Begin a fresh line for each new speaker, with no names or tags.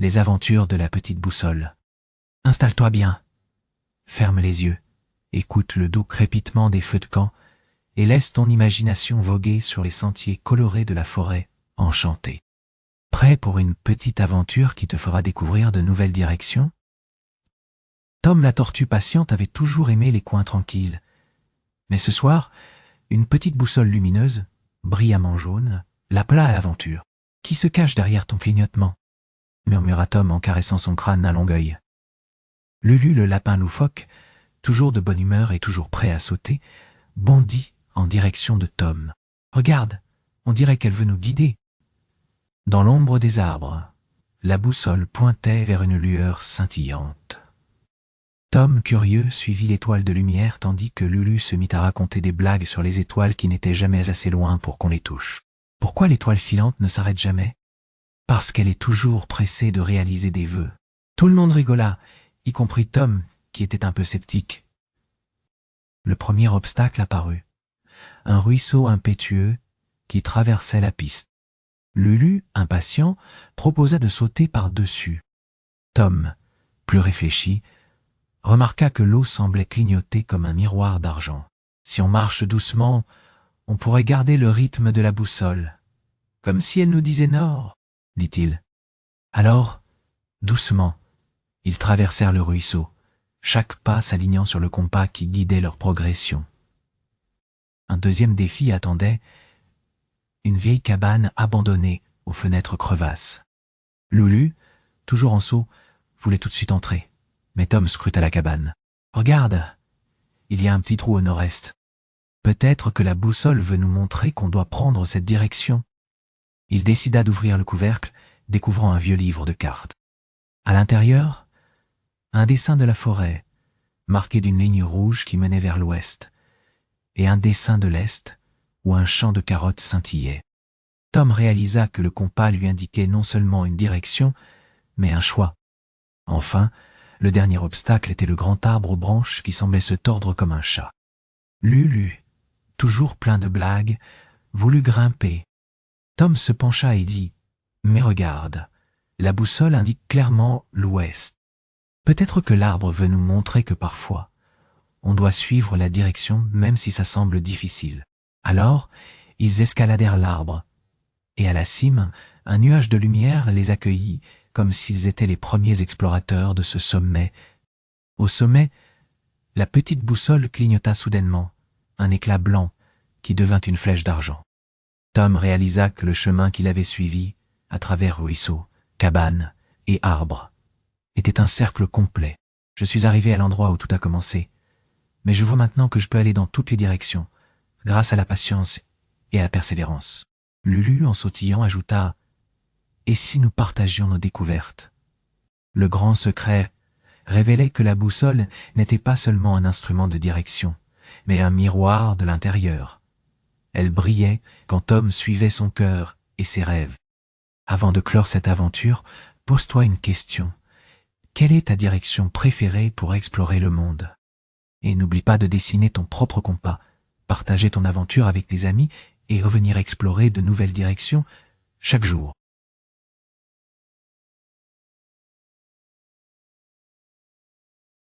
Les aventures de la petite boussole. Installe-toi bien. Ferme les yeux. Écoute le doux crépitement des feux de camp et laisse ton imagination voguer sur les sentiers colorés de la forêt enchantée. Prêt pour une petite aventure qui te fera découvrir de nouvelles directions? Tom la tortue patiente avait toujours aimé les coins tranquilles. Mais ce soir, une petite boussole lumineuse, brillamment jaune, l'appela à l'aventure. « Qui se cache derrière ton clignotement ?» murmura Tom en caressant son crâne à longueuil. Lulu le lapin loufoque, toujours de bonne humeur et toujours prêt à sauter, bondit en direction de Tom. « Regarde, on dirait qu'elle veut nous guider. » Dans l'ombre des arbres, la boussole pointait vers une lueur scintillante. Tom, curieux, suivit l'étoile de lumière tandis que Lulu se mit à raconter des blagues sur les étoiles qui n'étaient jamais assez loin pour qu'on les touche. Pourquoi l'étoile filante ne s'arrête jamais? Parce qu'elle est toujours pressée de réaliser des vœux. Tout le monde rigola, y compris Tom, qui était un peu sceptique. Le premier obstacle apparut. Un ruisseau impétueux qui traversait la piste. Lulu, impatient, proposa de sauter par-dessus. Tom, plus réfléchi, remarqua que l'eau semblait clignoter comme un miroir d'argent. Si on marche doucement, on pourrait garder le rythme de la boussole. Comme si elle nous disait nord, dit-il. Alors, doucement, ils traversèrent le ruisseau, chaque pas s'alignant sur le compas qui guidait leur progression. Un deuxième défi attendait, une vieille cabane abandonnée aux fenêtres crevasses. Lulu, toujours en saut, voulait tout de suite entrer, mais Tom scruta la cabane. « Regarde, il y a un petit trou au nord-est. Peut-être que la boussole veut nous montrer qu'on doit prendre cette direction. » Il décida d'ouvrir le couvercle, découvrant un vieux livre de cartes. À l'intérieur, un dessin de la forêt, marqué d'une ligne rouge qui menait vers l'ouest, et un dessin de l'est, où un champ de carottes scintillait. Tom réalisa que le compas lui indiquait non seulement une direction, mais un choix. Enfin, le dernier obstacle était le grand arbre aux branches qui semblait se tordre comme un chat. Lulu, toujours plein de blagues, voulut grimper. Tom se pencha et dit « Mais regarde, la boussole indique clairement l'ouest. Peut-être que l'arbre veut nous montrer que parfois, on doit suivre la direction même si ça semble difficile. » Alors, ils escaladèrent l'arbre, et à la cime, un nuage de lumière les accueillit comme s'ils étaient les premiers explorateurs de ce sommet. Au sommet, la petite boussole clignota soudainement, un éclat blanc qui devint une flèche d'argent. Tom réalisa que le chemin qu'il avait suivi, à travers ruisseaux, cabanes et arbres, était un cercle complet. Je suis arrivé à l'endroit où tout a commencé, mais je vois maintenant que je peux aller dans toutes les directions, grâce à la patience et à la persévérance. Lulu, en sautillant, ajouta « Et si nous partagions nos découvertes ?» Le grand secret révélait que la boussole n'était pas seulement un instrument de direction, mais un miroir de l'intérieur. Elle brillait quand Tom suivait son cœur et ses rêves. Avant de clore cette aventure, pose-toi une question. Quelle est ta direction préférée pour explorer le monde? Et n'oublie pas de dessiner ton propre compas, partager ton aventure avec tes amis et revenir explorer de nouvelles directions chaque jour.